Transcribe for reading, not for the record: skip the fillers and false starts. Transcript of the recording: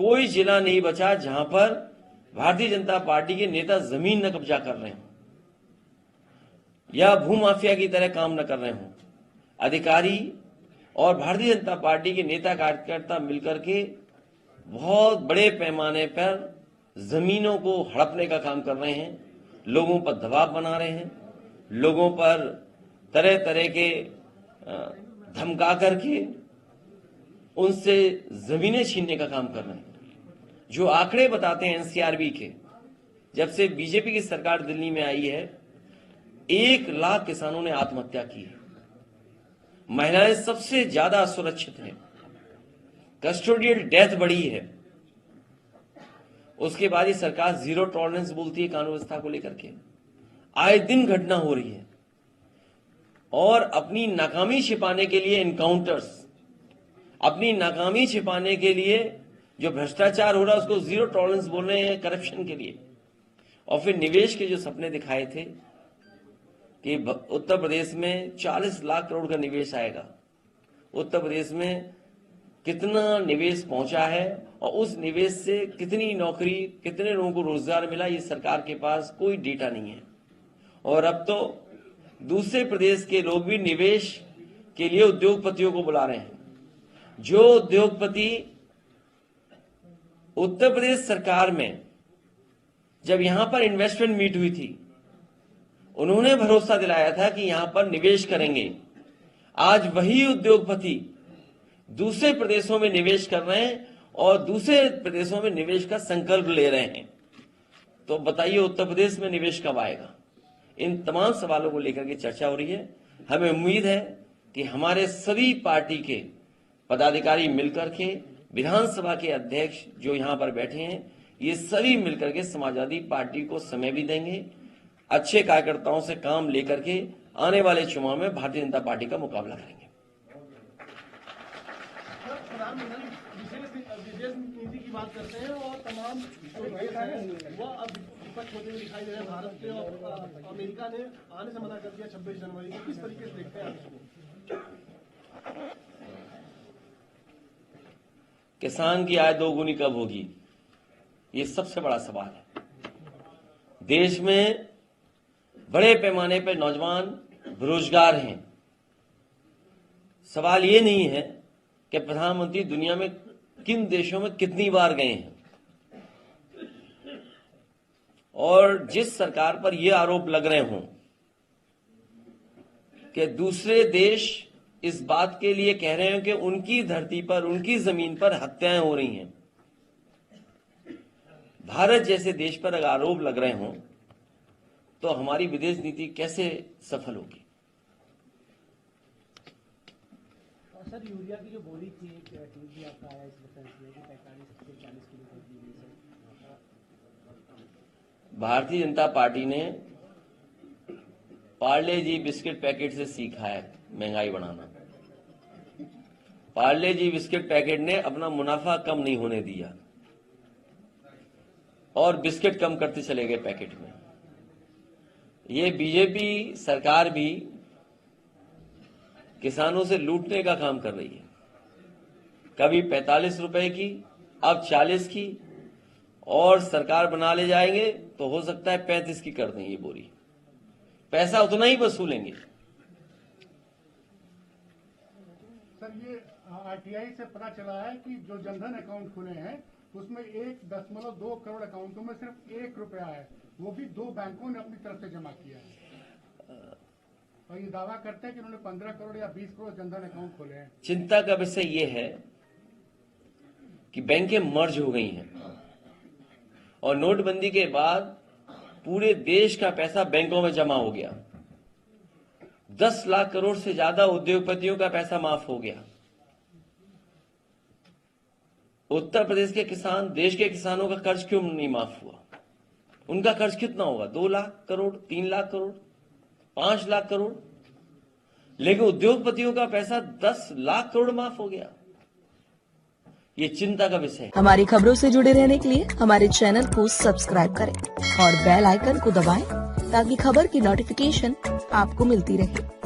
कोई जिला नहीं बचा जहां पर भारतीय जनता पार्टी के नेता जमीन न कब्जा कर रहे हों या भूमाफिया की तरह काम न कर रहे हों। अधिकारी और भारतीय जनता पार्टी के नेता कार्यकर्ता मिलकर के बहुत बड़े पैमाने पर जमीनों को हड़पने का काम कर रहे हैं, लोगों पर दबाव बना रहे हैं, लोगों पर तरह तरह के धमका करके उनसे जमीनें छीनने का काम कर रहे हैं। जो आंकड़े बताते हैं एनसीआरबी के, जब से बीजेपी की सरकार दिल्ली में आई है 1 लाख किसानों ने आत्महत्या की है। महिलाएं सबसे ज्यादा असुरक्षित हैं, कस्टोडियल डेथ बढ़ी है। उसके बाद ही सरकार जीरो टॉलरेंस बोलती है कानून व्यवस्था को लेकर के। आए दिन घटना हो रही है और अपनी नाकामी छिपाने के लिए एनकाउंटर्स, अपनी नाकामी छिपाने के लिए जो भ्रष्टाचार हो रहा है उसको जीरो टॉलरेंस बोल रहे हैं करप्शन के लिए। और फिर निवेश के जो सपने दिखाए थे कि उत्तर प्रदेश में 40 लाख करोड़ का निवेश आएगा, उत्तर प्रदेश में कितना निवेश पहुंचा है और उस निवेश से कितनी नौकरी, कितने लोगों को रोजगार मिला, ये सरकार के पास कोई डेटा नहीं है। और अब तो दूसरे प्रदेश के लोग भी निवेश के लिए उद्योगपतियों को बुला रहे हैं। जो उद्योगपति उत्तर प्रदेश सरकार में जब यहां पर इन्वेस्टमेंट मीट हुई थी, उन्होंने भरोसा दिलाया था कि यहां पर निवेश करेंगे, आज वही उद्योगपति दूसरे प्रदेशों में निवेश कर रहे हैं और दूसरे प्रदेशों में निवेश का संकल्प ले रहे हैं। तो बताइए उत्तर प्रदेश में निवेश कब आएगा? इन तमाम सवालों को लेकर के चर्चा हो रही है। हमें उम्मीद है कि हमारे सभी पार्टी के पदाधिकारी मिलकर के, विधानसभा के अध्यक्ष जो यहां पर बैठे हैं, ये सभी मिलकर के समाजवादी पार्टी को समय भी देंगे, अच्छे कार्यकर्ताओं से काम लेकर के आने वाले चुनाव में भारतीय जनता पार्टी का मुकाबला करेंगे। विदेश नीति की बात करते हैं और तमाम जो देश हैं वो अब विपक्ष होते हुए दिखाई दे रहे हैं भारत के, और अमेरिका ने आने से मना कर दिया 26 जनवरी को। किस तरीके से देखते हैं आप? किसान की आय दोगुनी कब होगी, ये सबसे बड़ा सवाल है। देश में बड़े पैमाने पर नौजवान बेरोजगार हैं। सवाल ये नहीं है कि प्रधानमंत्री दुनिया में किन देशों में कितनी बार गए हैं, और जिस सरकार पर यह आरोप लग रहे हों कि दूसरे देश इस बात के लिए कह रहे हैं कि उनकी धरती पर, उनकी जमीन पर हत्याएं हो रही हैं, भारत जैसे देश पर अगर आरोप लग रहे हों तो हमारी विदेश नीति कैसे सफल होगी? सर, यूरिया की जो बोली थी, ट्वीट भी आपका आया इस डिफेंस में कि 45 से 40 किलो कर दी गई सर। भारतीय जनता पार्टी ने पार्ले जी बिस्किट पैकेट से सीखा है महंगाई बढ़ाना। पार्ले जी बिस्किट पैकेट ने अपना मुनाफा कम नहीं होने दिया और बिस्किट कम करते चले गए पैकेट में। ये बीजेपी सरकार भी किसानों से लूटने का काम कर रही है। कभी 45 रुपए की, अब 40 की, और सरकार बना ले जाएंगे तो हो सकता है 35 की कर दें ये बोरी। पैसा उतना ही वसूलेंगे। सर, ये आरटीआई से पता चला है कि जो जनधन अकाउंट खुले हैं उसमें 1.2 करोड़ अकाउंटों में सिर्फ 1 रुपया है, वो भी 2 बैंकों ने अपनी तरफ से जमा किया है। और ये दावा करते हैं कि उन्होंने 15 करोड़ या 20 करोड़ जनधन अकाउंट खोले हैं। चिंता का विषय ये है कि बैंकें मर्ज हो गई हैं और नोटबंदी के बाद पूरे देश का पैसा बैंकों में जमा हो गया। 10 लाख करोड़ से ज्यादा उद्योगपतियों का पैसा माफ हो गया। उत्तर प्रदेश के किसान, देश के किसानों का कर्ज क्यों नहीं माफ हुआ? उनका कर्ज कितना होगा? 2 लाख करोड़, 3 लाख करोड़, 5 लाख करोड़, लेकिन उद्योगपतियों का पैसा 10 लाख करोड़ माफ हो गया। ये चिंता का विषय है। हमारी खबरों से जुड़े रहने के लिए हमारे चैनल को सब्सक्राइब करें और बेल आइकन को दबाएं ताकि खबर की नोटिफिकेशन आपको मिलती रहे।